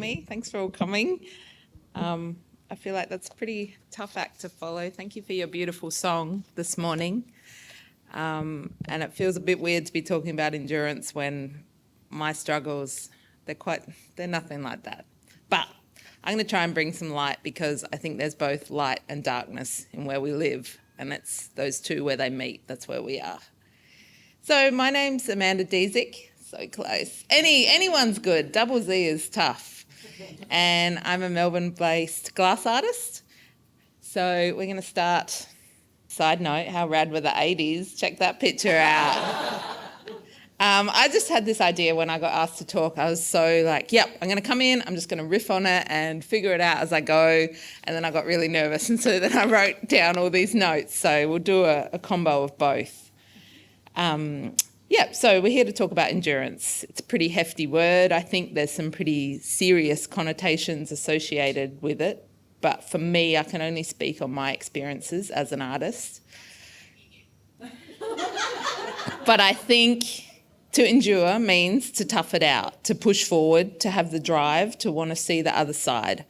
me. Thanks for all coming. I feel like that's a pretty tough act to follow. Thank you for your beautiful song this morning. And it feels a bit weird to be talking about endurance when my struggles, they're nothing like that. But I'm going to try and bring some light because I think there's both light and darkness in where we live. And it's those two where they meet. That's where we are. So my name's Amanda Dziedzic. So close. Anyone's good. Double Z is tough. And I'm a Melbourne-based glass artist. So we're going to start. Side note, how rad were the 80s? Check that picture out. I just had this idea when I got asked to talk. I was so like, yep, I'm going to come in, I'm just going to riff on it and figure it out as I go. And then I got really nervous. And so then I wrote down all these notes. So we'll do a combo of both. So we're here to talk about endurance. It's a pretty hefty word. I think there's some pretty serious connotations associated with it. But for me, I can only speak on my experiences as an artist. But I think to endure means to tough it out, to push forward, to have the drive, to want to see the other side.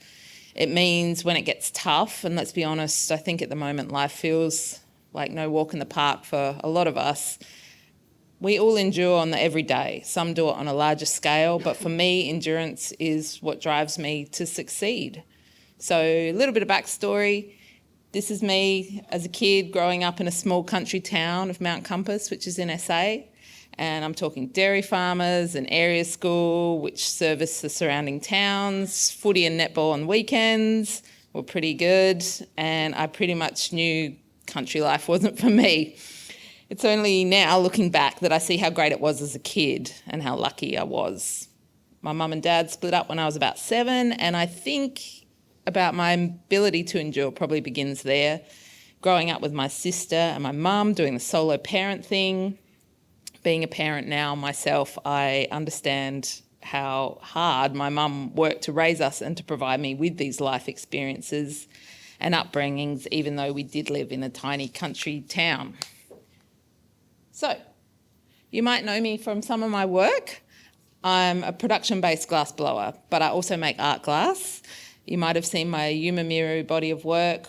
It means when it gets tough, and let's be honest, I think at the moment life feels like no walk in the park for a lot of us. We all endure on the everyday. Some do it on a larger scale, but for me, endurance is what drives me to succeed. So a little bit of backstory. This is me as a kid growing up in a small country town of Mount Compass, which is in SA. And I'm talking dairy farmers, an area school which service the surrounding towns, footy and netball on weekends were pretty good. And I pretty much knew country life wasn't for me. It's only now, looking back, that I see how great it was as a kid and how lucky I was. My mum and dad split up when I was about 7, and I think about my ability to endure probably begins there. Growing up with my sister and my mum, doing the solo parent thing. Being a parent now myself, I understand how hard my mum worked to raise us and to provide me with these life experiences and upbringings, even though we did live in a tiny country town. So, you might know me from some of my work. I'm a production-based glass blower, but I also make art glass. You might have seen my Yumamiru body of work,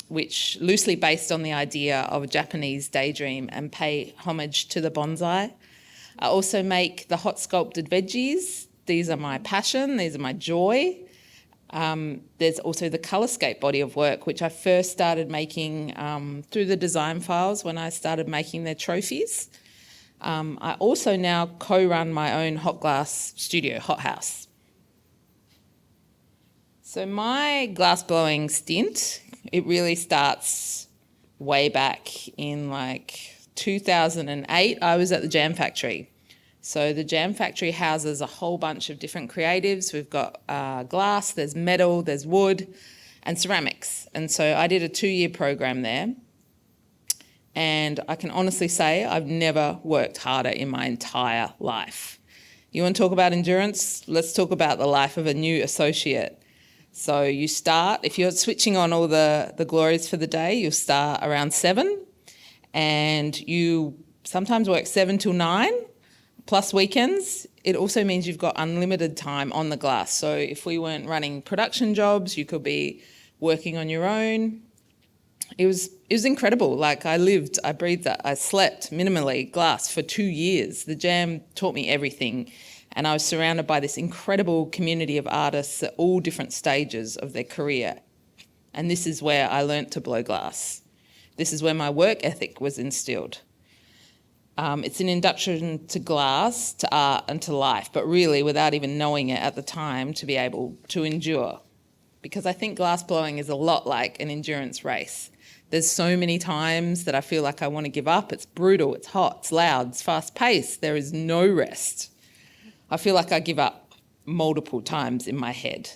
which loosely based on the idea of a Japanese daydream and pay homage to the bonsai. I also make the hot sculpted veggies. These are my passion, these are my joy. There's also the Colorscape body of work, which I first started making through the design files when I started making their trophies. I also now co-run my own hot glass studio, Hot House. So my glass blowing stint, it really starts way back in 2008. I was at the Jam Factory. So the Jam Factory houses a whole bunch of different creatives. We've got glass, there's metal, there's wood, and ceramics. And so I did a 2-year program there. And I can honestly say I've never worked harder in my entire life. You want to talk about endurance? Let's talk about the life of a new associate. So you start, if you're switching on all the glories for the day, you'll start around 7. And you sometimes work 7 till 9. Plus weekends. It also means you've got unlimited time on the glass. So if we weren't running production jobs, you could be working on your own. It was incredible. I lived, I breathed that. I slept minimally glass for 2 years. The Jam taught me everything. And I was surrounded by this incredible community of artists at all different stages of their career. And this is where I learnt to blow glass. This is where my work ethic was instilled. It's an induction to glass, to art and to life, but really without even knowing it at the time to be able to endure. Because I think glass blowing is a lot like an endurance race. There's so many times that I feel like I want to give up. It's brutal, it's hot, it's loud, it's fast-paced. There is no rest. I feel like I give up multiple times in my head.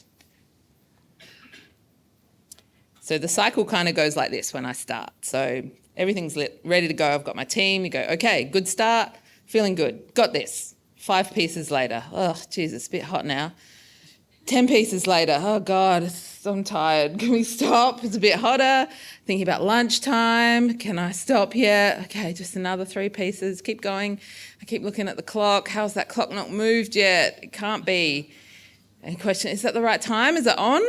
So the cycle kind of goes like this when I start. So everything's lit, ready to go. I've got my team. You go, okay, good start, feeling good, got this. 5 pieces later, oh, geez, it's a bit hot now. 10 pieces later, oh God, I'm tired. Can we stop? It's a bit hotter. Thinking about lunchtime. Can I stop yet? Okay, just another 3 pieces. Keep going. I keep looking at the clock. How's that clock not moved yet? It can't be. And question, is that the right time? Is it on?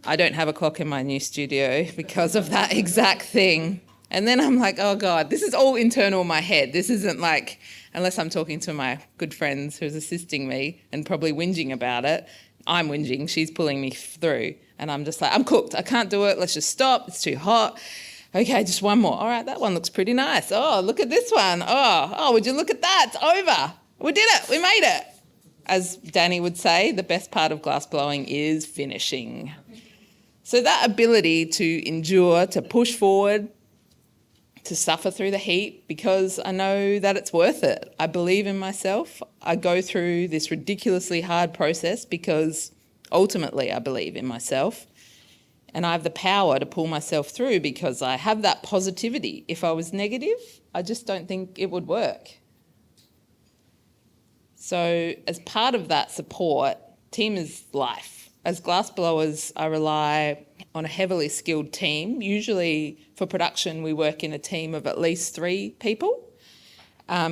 I don't have a clock in my new studio because of that exact thing. And then I'm like, oh God, this is all internal in my head. This isn't like, unless I'm talking to my good friends who's assisting me and probably whinging about it. I'm whinging, she's pulling me through. And I'm just like, I'm cooked, I can't do it, let's just stop, it's too hot. Okay, just one more. All right, that one looks pretty nice. Oh, look at this one. Oh, would you look at that? It's over. We did it, we made it. As Danny would say, the best part of glass blowing is finishing. So that ability to endure, to push forward, to suffer through the heat because I know that it's worth it. I believe in myself. I go through this ridiculously hard process because ultimately I believe in myself and I have the power to pull myself through because I have that positivity. If I was negative, I just don't think it would work. So as part of that support, team is life. As glassblowers, I rely on a heavily skilled team. Usually for production, we work in a team of at least 3 people.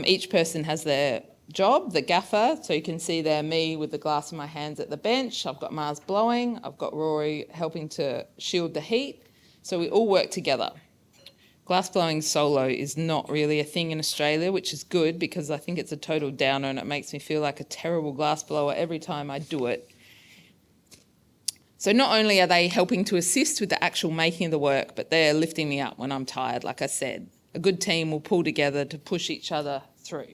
Each person has their job, the gaffer, so you can see there me with the glass in my hands at the bench. I've got Mars blowing. I've got Rory helping to shield the heat. So we all work together. Glass blowing solo is not really a thing in Australia, which is good because I think it's a total downer and it makes me feel like a terrible glass blower every time I do it. So not only are they helping to assist with the actual making of the work, but they're lifting me up when I'm tired, like I said. A good team will pull together to push each other through.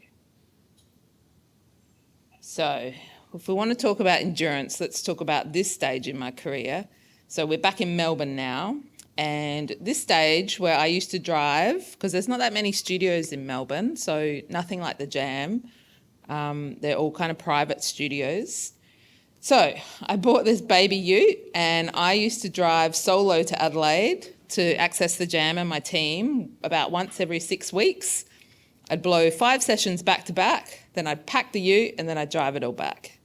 So if we want to talk about endurance, let's talk about this stage in my career. So we're back in Melbourne now. And this stage where I used to drive, because there's not that many studios in Melbourne, so nothing like the Jam. They're all kind of private studios. So I bought this baby ute and I used to drive solo to Adelaide to access the Jam and my team about once every 6 weeks. I'd blow 5 sessions back to back, then I'd pack the ute and then I'd drive it all back.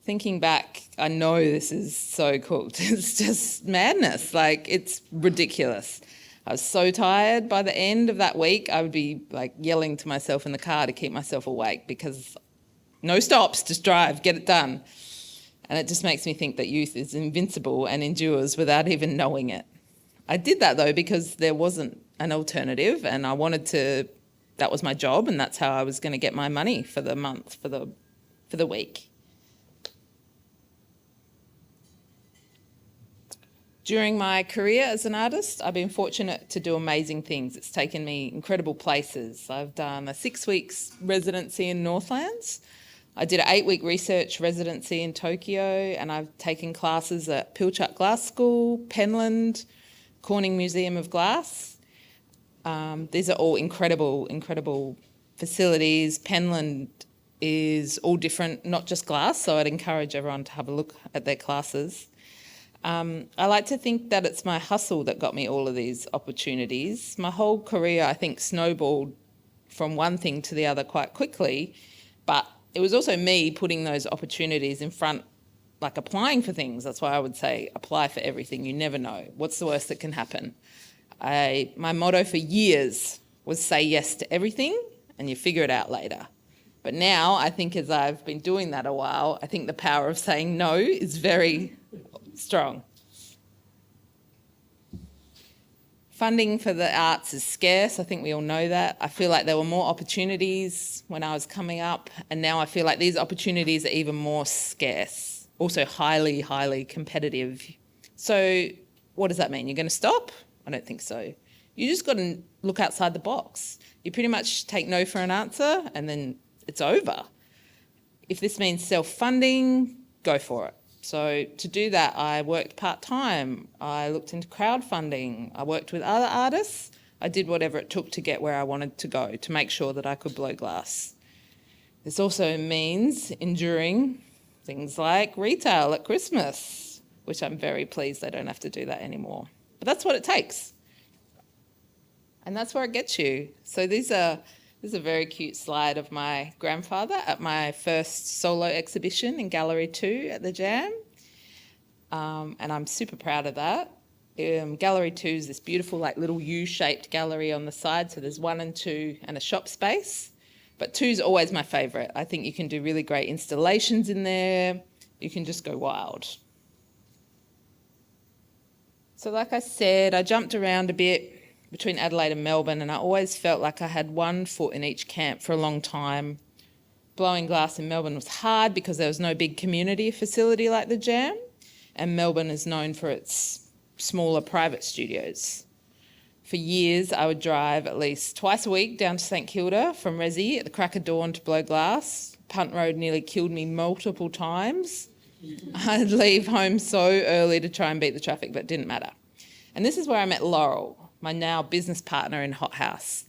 Thinking back, I know this is so cooked. It's just madness. Like, it's ridiculous. I was so tired by the end of that week. I would be like yelling to myself in the car to keep myself awake because no stops, just drive, get it done. And it just makes me think that youth is invincible and endures without even knowing it. I did that though because there wasn't an alternative and I wanted to, that was my job and that's how I was going to get my money for the month, for the week. During my career as an artist, I've been fortunate to do amazing things. It's taken me incredible places. I've done a 6 weeks residency in Northlands. I did an 8-week research residency in Tokyo, and I've taken classes at Pilchuck Glass School, Penland, Corning Museum of Glass. These are all incredible facilities. Penland is all different, not just glass, so I'd encourage everyone to have a look at their classes. I like to think that it's my hustle that got me all of these opportunities. My whole career, I think, snowballed from one thing to the other quite quickly, but it was also me putting those opportunities in front, like applying for things. That's why I would say apply for everything. You never know. What's the worst that can happen? My motto for years was say yes to everything and you figure it out later. But now I think as I've been doing that a while, I think the power of saying no is very strong. Funding for the arts is scarce. I think we all know that. I feel like there were more opportunities when I was coming up, and now I feel like these opportunities are even more scarce, also highly competitive. So what does that mean? You're going to stop? I don't think so. You just got to look outside the box. You pretty much take no for an answer and then it's over. If this means self-funding, go for it. So to do that, I worked part-time. I looked into crowdfunding. I worked with other artists. I did whatever it took to get where I wanted to go to make sure that I could blow glass. This also means enduring things like retail at Christmas, which I'm very pleased I don't have to do that anymore. But that's what it takes. And that's where it gets you. So this is a very cute slide of my grandfather at my first solo exhibition in Gallery 2 at the Jam. And I'm super proud of that. Gallery 2 is this beautiful like little U-shaped gallery on the side. So there's 1 and 2 and a shop space. But 2 is always my favourite. I think you can do really great installations in there. you can just go wild. So like I said, I jumped around a bit between Adelaide and Melbourne, and I always felt like I had one foot in each camp for a long time. Blowing glass in Melbourne was hard because there was no big community facility like the Jam, and Melbourne is known for its smaller private studios. For years, I would drive at least twice a week down to St Kilda from Resi at the crack of dawn to blow glass. Punt Road nearly killed me multiple times. I'd leave home so early to try and beat the traffic, but it didn't matter. And this is where I met Laurel, my now business partner in Hothouse.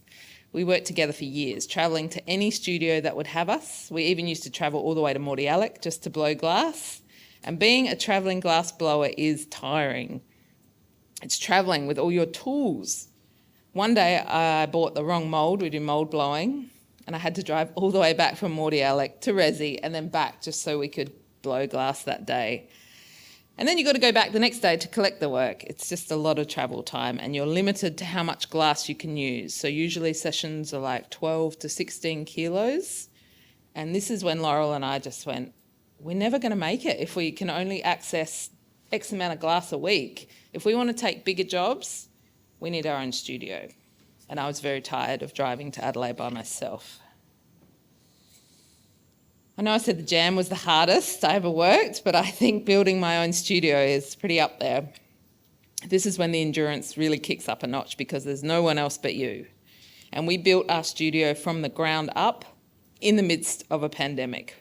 We worked together for years, travelling to any studio that would have us. We even used to travel all the way to Mordialloc just to blow glass. And being a travelling glass blower is tiring. It's travelling with all your tools. One day I bought the wrong mould. We do mould blowing, and I had to drive all the way back from Mordialloc to Resi and then back just so we could blow glass that day. And then you've got to go back the next day to collect the work. It's just a lot of travel time, and you're limited to how much glass you can use. So usually sessions are like 12 to 16 kilos. And this is when Laurel and I just went, we're never going to make it if we can only access X amount of glass a week. If we want to take bigger jobs, we need our own studio. And I was very tired of driving to Adelaide by myself. I know I said the Jam was the hardest I ever worked, but I think building my own studio is pretty up there. This is when the endurance really kicks up a notch because there's no one else but you. And we built our studio from the ground up in the midst of a pandemic,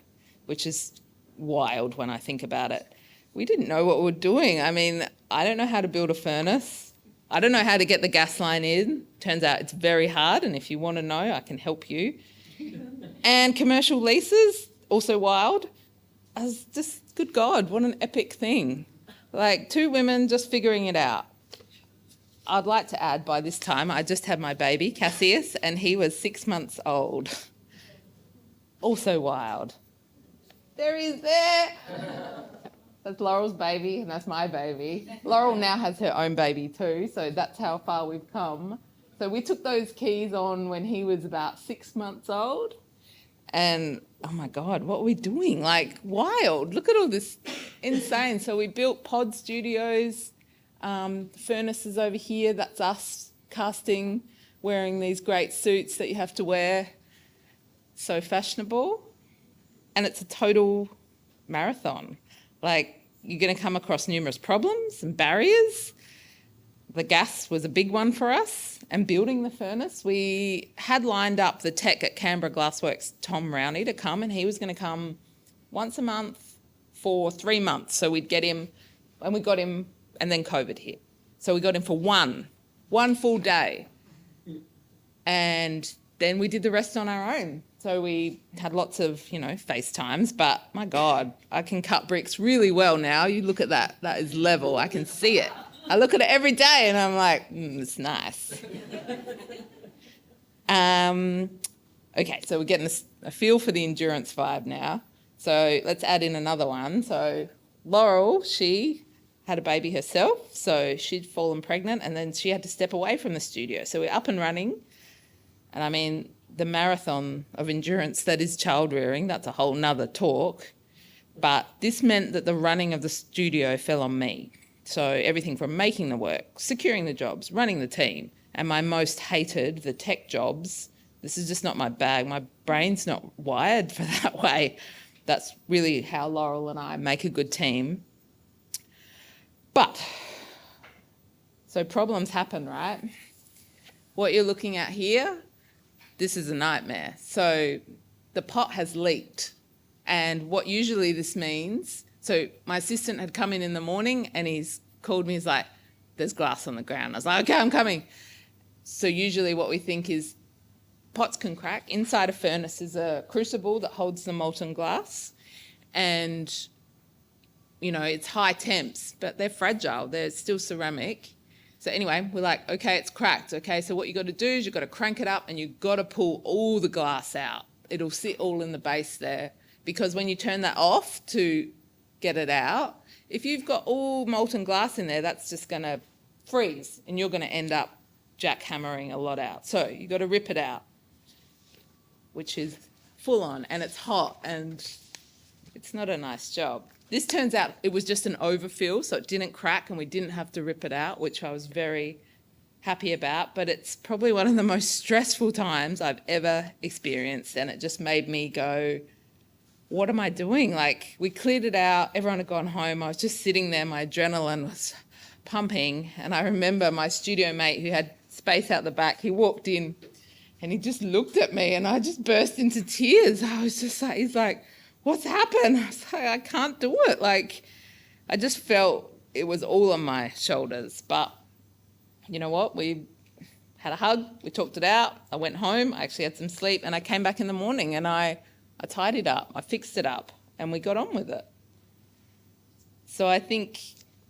which is wild when I think about it. We didn't know what we were doing. I mean, I don't know how to build a furnace. I don't know how to get the gas line in. Turns out it's very hard, and if you want to know, I can help you. And commercial leases, also wild. I was just, good God, what an epic thing. Like 2 women just figuring it out. I'd like to add, by this time, I just had my baby, Cassius, and he was 6 months old. Also wild. There he is there. That's Laurel's baby, and that's my baby. Laurel now has her own baby too, so that's how far we've come. So we took those keys on when he was about 6 months old. And, oh my God, what are we doing? Like, wild. Look at all this, insane. So we built pod studios, furnaces over here. That's us casting, wearing these great suits that you have to wear. So fashionable. And it's a total marathon. Like, you're going to come across numerous problems and barriers. The gas was a big one for us, and building the furnace. We had lined up the tech at Canberra Glassworks, Tom Rowney, to come, and he was going to come once a month for 3 months. So we'd get him, and we got him, and then COVID hit. So we got him for one full day. And then we did the rest on our own. So we had lots of, FaceTimes, but my God, I can cut bricks really well now. You look at that, that is level, I can see it. I look at it every day and I'm like, it's nice. Okay, so we're getting a feel for the endurance vibe now. So let's add in another one. So Laurel, she had a baby herself, so she'd fallen pregnant and then she had to step away from the studio. So we're up and running. And I mean, the marathon of endurance that is child rearing, that's a whole nother talk. But this meant that the running of the studio fell on me. So everything from making the work, securing the jobs, running the team, and my most hated, the tech jobs. This is just not my bag. My brain's not wired for that way. That's really how Laurel and I make a good team. But, so problems happen, right? What you're looking at here, this is a nightmare. So the pot has leaked. And what usually this means, so my assistant had come in the morning and he's called me, he's like, there's glass on the ground. I was like, okay, I'm coming. So usually what we think is pots can crack. Inside a furnace is a crucible that holds the molten glass. And, it's high temps, but they're fragile. They're still ceramic. So anyway, we're like, okay, it's cracked. Okay, so what you got to do is you've got to crank it up and you've got to pull all the glass out. It'll sit all in the base there. Because when you turn that off to get it out, if you've got all molten glass in there, that's just going to freeze and you're going to end up jackhammering a lot out. So you've got to rip it out, which is full on, and it's hot and It's not a nice job. This turns out it was just an overfill, so it didn't crack and we didn't have to rip it out, which I was very happy about, but it's probably one of the most stressful times I've ever experienced, and it just made me go, what am I doing? Like, we cleared it out, everyone had gone home, I was just sitting there, my adrenaline was pumping, and I remember my studio mate who had space out the back, he walked in and he just looked at me and I just burst into tears. I was just like, he's like, what's happened? I was like, I can't do it. Like, I just felt it was all on my shoulders. But you know what? We had a hug, we talked it out. I went home, I actually had some sleep, and I came back in the morning and I tidied up, I fixed it up, and we got on with it. So I think,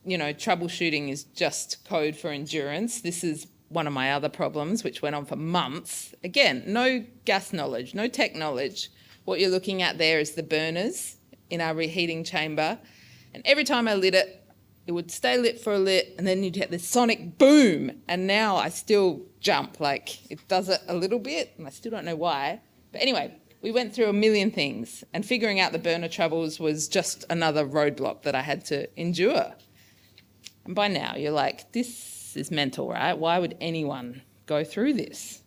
you know, troubleshooting is just code for endurance. This is one of my other problems, which went on for months. Again, no gas knowledge, no tech knowledge. What you're looking at there is the burners in our reheating chamber. And every time I lit it, it would stay lit for a lit, and then you'd get this sonic boom. And now I still jump, like it does it a little bit, and I still don't know why. But anyway, we went through a million things, and figuring out the burner troubles was just another roadblock that I had to endure. And by now you're like, this is mental, right? Why would anyone go through this?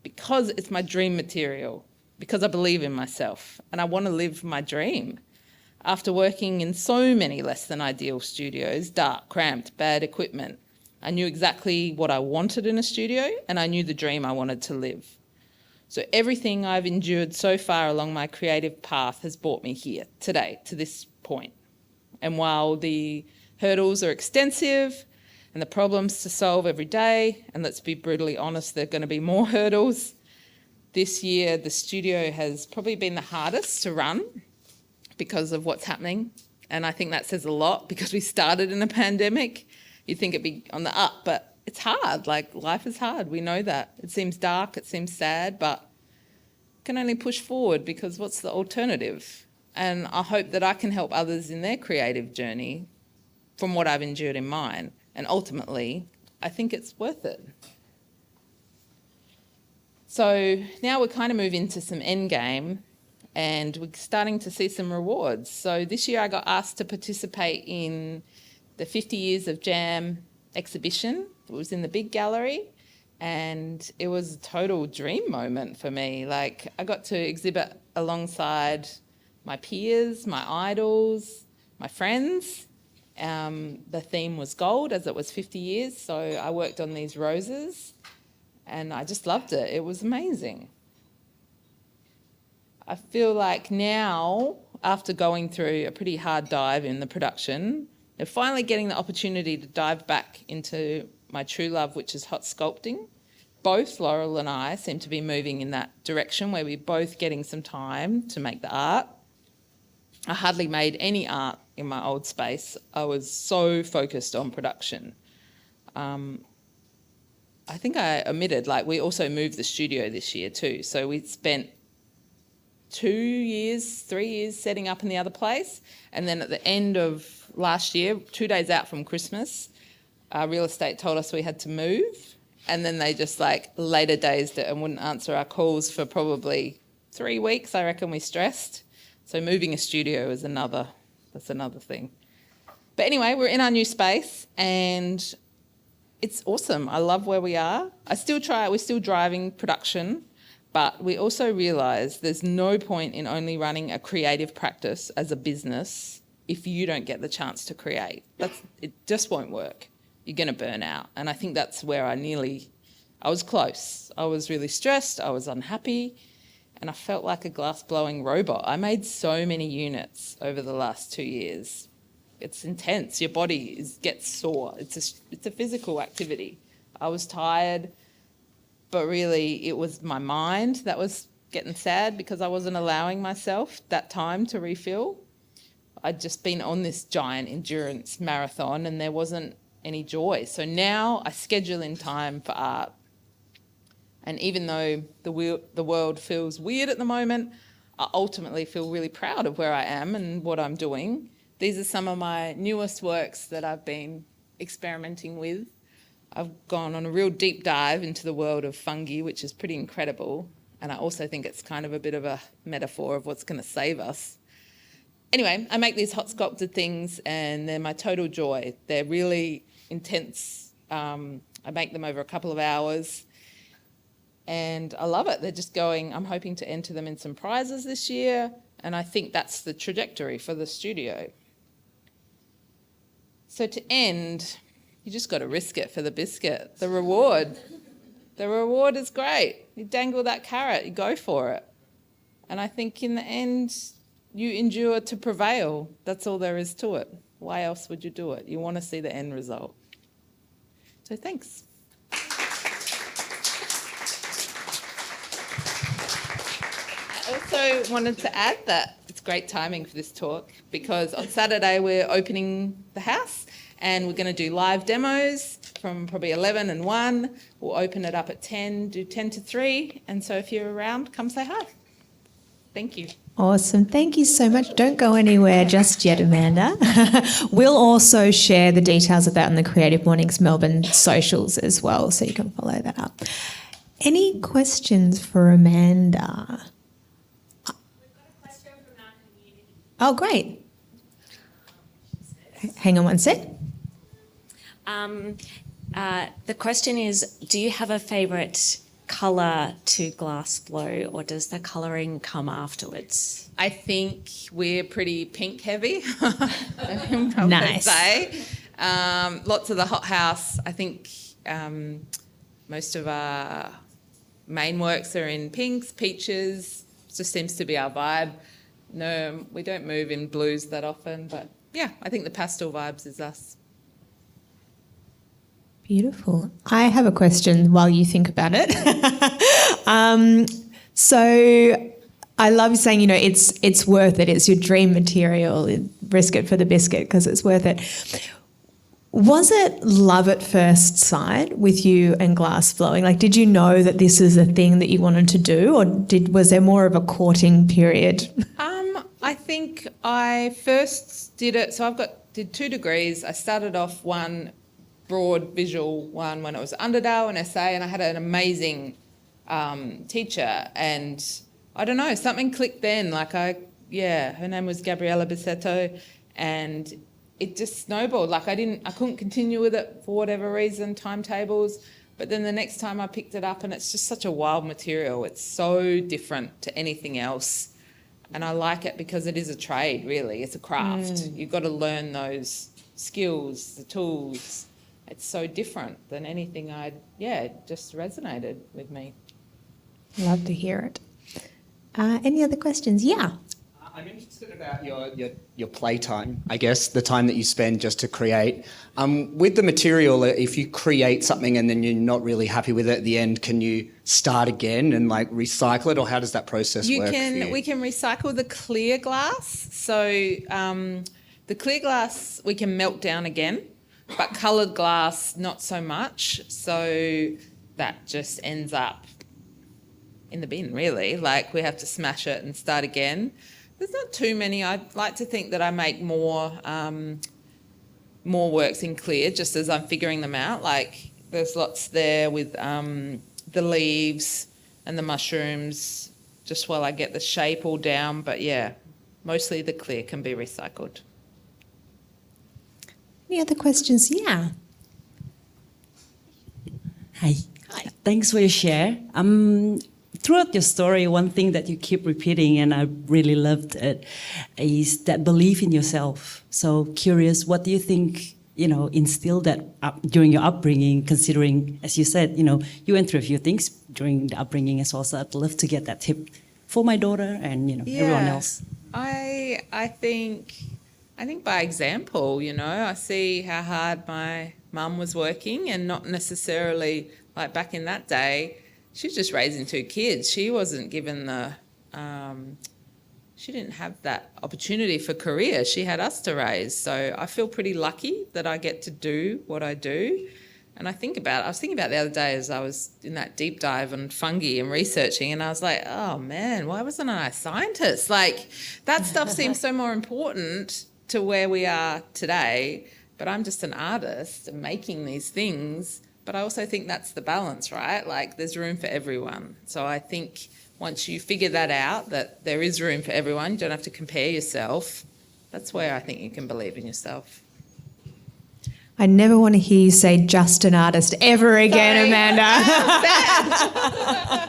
Because it's my dream material, because I believe in myself and I want to live my dream. After working in so many less than ideal studios, dark, cramped, bad equipment, I knew exactly what I wanted in a studio, and I knew the dream I wanted to live. So everything I've endured so far along my creative path has brought me here today, to this point. And while the hurdles are extensive and the problems to solve every day, and let's be brutally honest, there are going to be more hurdles, this year the studio has probably been the hardest to run because of what's happening. And I think that says a lot, because we started in a pandemic. You'd think it'd be on the up, but it's hard. Like, life is hard. We know that. It seems dark, it seems sad, but can only push forward, because what's the alternative? And I hope that I can help others in their creative journey from what I've endured in mine. And ultimately, I think it's worth it. So now we're kind of moving into some end game, and we're starting to see some rewards. So this year I got asked to participate in the 50 Years of Jam exhibition. It was in the big gallery, and it was a total dream moment for me. Like, I got to exhibit alongside my peers, my idols, my friends. The theme was gold, as it was 50 years, so I worked on these roses, and I just loved it. It was amazing. I feel like now, after going through a pretty hard dive in the production, they're finally getting the opportunity to dive back into my true love, which is hot sculpting. Both Laurel and I seem to be moving in that direction, where we're both getting some time to make the art. I hardly made any art in my old space. I was so focused on production. I think I omitted, like, we also moved the studio this year too. So we spent 3 years setting up in the other place. And then at the end of last year, 2 days out from Christmas, our real estate told us we had to move. And then they just like later dazed it and wouldn't answer our calls for probably 3 weeks. I reckon we stressed. So moving a studio is that's another thing. But anyway, we're in our new space and it's awesome. I love where we are. We're still driving production, but we also realise there's no point in only running a creative practice as a business if you don't get the chance to create. It just won't work. You're going to burn out. And I think that's where I was close. I was really stressed. I was unhappy. And I felt like a glass-blowing robot. I made so many units over the last 2 years. It's intense. Your body gets sore. It's a physical activity. I was tired, but really it was my mind that was getting sad because I wasn't allowing myself that time to refill. I'd just been on this giant endurance marathon and there wasn't any joy. So now I schedule in time for art. And even though the world feels weird at the moment, I ultimately feel really proud of where I am and what I'm doing. These are some of my newest works that I've been experimenting with. I've gone on a real deep dive into the world of fungi, which is pretty incredible. And I also think it's kind of a bit of a metaphor of what's going to save us. Anyway, I make these hot sculpted things and they're my total joy. They're really intense. I make them over a couple of hours and I love it. They're just going, I'm hoping to enter them in some prizes this year, and I think that's the trajectory for the studio. So to end, you just got to risk it for the biscuit. The reward is great. You dangle that carrot, you go for it. And I think in the end, you endure to prevail. That's all there is to it. Why else would you do it? You want to see the end result. So thanks. I also wanted to add that it's great timing for this talk because on Saturday we're opening the house and we're going to do live demos from probably 11 and 1. We'll open it up at 10, do 10 to 3. And so if you're around, come say hi. Thank you. Awesome. Thank you so much. Don't go anywhere just yet, Amanda. We'll also share the details of that on the Creative Mornings Melbourne socials as well, so you can follow that up. Any questions for Amanda? Oh, great. Hang on one sec. The question is, do you have a favourite colour to glass blow, or does the colouring come afterwards? I think we're pretty pink heavy. I can probably Nice. say. Lots of the hot house. I think most of our main works are in pinks, peaches. Just seems to be our vibe. No, we don't move in blues that often, but yeah, I think the pastel vibes is us. Beautiful. I have a question while you think about it. So I love saying, it's worth it. It's your dream material. Risk it for the biscuit because it's worth it. Was it love at first sight with you and glass blowing? Like, did you know that this is a thing that you wanted to do, or was there more of a courting period? I think I first did it. So did 2 degrees. I started off one broad visual one when it was Underdale and SA, and I had an amazing teacher, and I don't know, something clicked then. Her name was Gabriella Bissetto, and it just snowballed. I couldn't continue with it for whatever reason, timetables. But then the next time I picked it up, and it's just such a wild material. It's so different to anything else. And I like it because it is a trade, really. It's a craft. You've got to learn those skills, the tools. It's so different than anything it just resonated with me. Love to hear it. Any other questions? Yeah. I'm interested about your playtime, I guess, the time that you spend just to create. With the material, if you create something and then you're not really happy with it at the end, can you start again and recycle it, or how does that process work for you? We can recycle the clear glass. So the clear glass we can melt down again, but coloured glass not so much. So that just ends up in the bin, really. We have to smash it and start again. There's not too many. I'd like to think that I make more works in clear just as I'm figuring them out. There's lots there with the leaves and the mushrooms just while I get the shape all down. But yeah, mostly the clear can be recycled. Any other questions? Yeah. Hi. Thanks for your share. Throughout your story, one thing that you keep repeating, and I really loved it, is that belief in yourself. So curious, what do you think, instilled that during your upbringing, considering, as you said, you went through a few things during the upbringing as well. So I'd love to get that tip for my daughter and, everyone else. I think by example, I see how hard my mum was working, and not necessarily back in that day. She was just raising 2 kids. She wasn't given she didn't have that opportunity for career. She had us to raise. So I feel pretty lucky that I get to do what I do. And I was thinking about the other day as I was in that deep dive on fungi and researching, and I was like, oh man, why wasn't I a scientist? That stuff seems so more important to where we are today. But I'm just an artist and making these things. But I also think that's the balance, right? There's room for everyone. So I think once you figure that out, that there is room for everyone, you don't have to compare yourself, That's where I think you can believe in yourself. I never want to hear you say just an artist ever again, Sorry.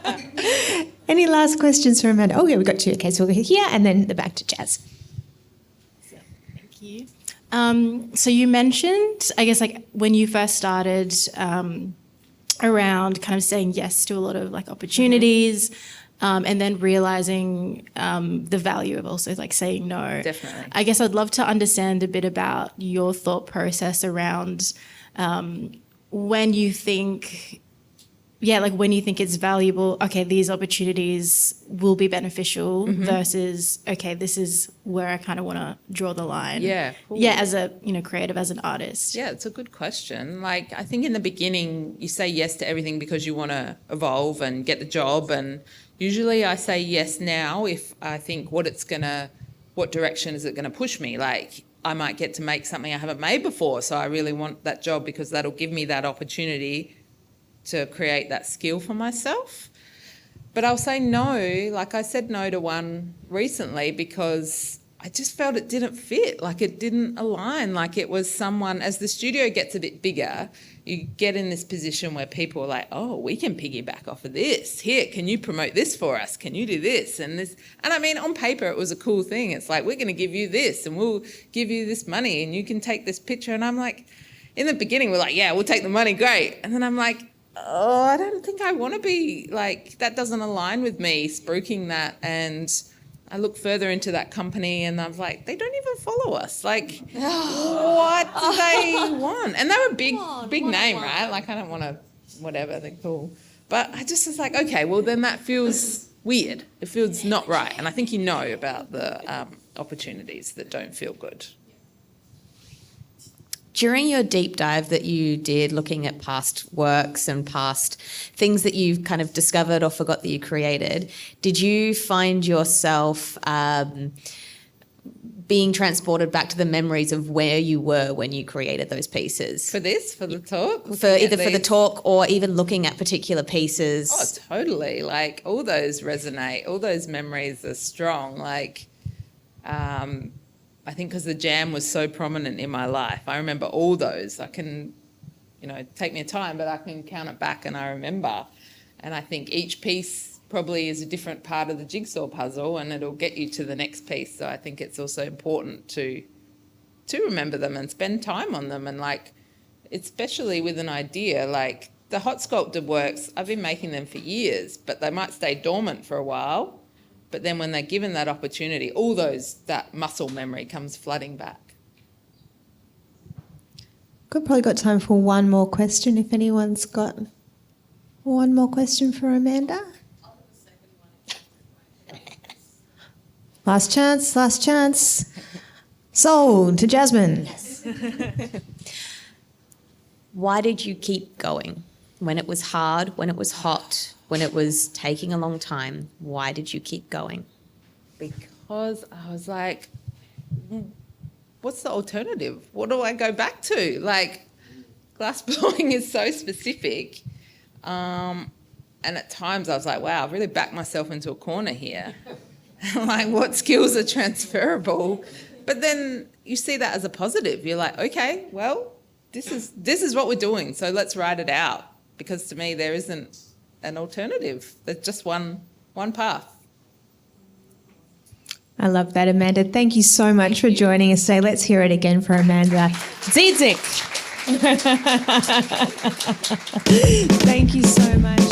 Amanda. Any last questions for Amanda? Oh, yeah, we've got two. Okay, so we'll go here and then back to Jazz. Thank you. So you mentioned, I guess, like when you first started around kind of saying yes to a lot of like opportunities, and then realizing the value of also like saying no. Definitely. I guess I'd love to understand a bit about your thought process around when you think, when you think it's valuable, okay, these opportunities will be beneficial versus, okay, this is where I kind of want to draw the line. Yeah, cool. Yeah, as a, creative, as an artist. Yeah, it's a good question. Like, I think in the beginning, you say yes to everything because you want to evolve and get the job. And usually I say yes now if I think what direction is it going to push me? Like, I might get to make something I haven't made before. So I really want that job because that'll give me that opportunity to create that skill for myself. But I'll say no, like I said no to one recently because I just felt it didn't fit, like it didn't align, like it was someone, as the studio gets a bit bigger, you get in this position where people are like, oh, we can piggyback off of this. Here, can you promote this for us? Can you do this and this? And I mean, on paper, it was a cool thing. It's like, we're going to give you this and we'll give you this money and you can take this picture. And I'm like, in the beginning, we're like, yeah, we'll take the money, great. And then I'm like, oh, I don't think I want to be, like, that doesn't align with me, spruiking that. And I look further into that company and I'm like, they don't even follow us. Like, what do they want? And they're a big name, right? Like, I don't want to, whatever, they're cool. But I just was like, okay, well, then that feels weird. It feels not right. And I think you know about the opportunities that don't feel good. During your deep dive that you did looking at past works and past things that you've kind of discovered or forgot that you created, did you find yourself being transported back to the memories of where you were when you created those pieces? For the talk? For the talk or even looking at particular pieces? Oh, totally. Like, all those resonate. All those memories are strong. Like, I think because the jam was so prominent in my life, I remember all those. I can, take me a time, but I can count it back and I remember. And I think each piece probably is a different part of the jigsaw puzzle and it'll get you to the next piece. So I think it's also important to remember them and spend time on them. And like, especially with an idea, like the hot sculpted works, I've been making them for years, but they might stay dormant for a while. But then when they're given that opportunity, that muscle memory comes flooding back. We've probably got time for one more question if anyone's got one more question for Amanda. Last chance. Sold to Jasmine. Yes. Why did you keep going? When it was hard, when it was hot, when it was taking a long time, why did you keep going? Because I was like, what's the alternative? What do I go back to? Like, glass blowing is so specific. And at times I was like, wow, I've really backed myself into a corner here. Like, what skills are transferable? But then you see that as a positive. You're like, okay, well, this is what we're doing, so let's ride it out. Because to me, there isn't an alternative. There's just one path. I love that, Amanda. Thank you so much for joining us today. Let's hear it again for Amanda Dziedzic. Thank you so much.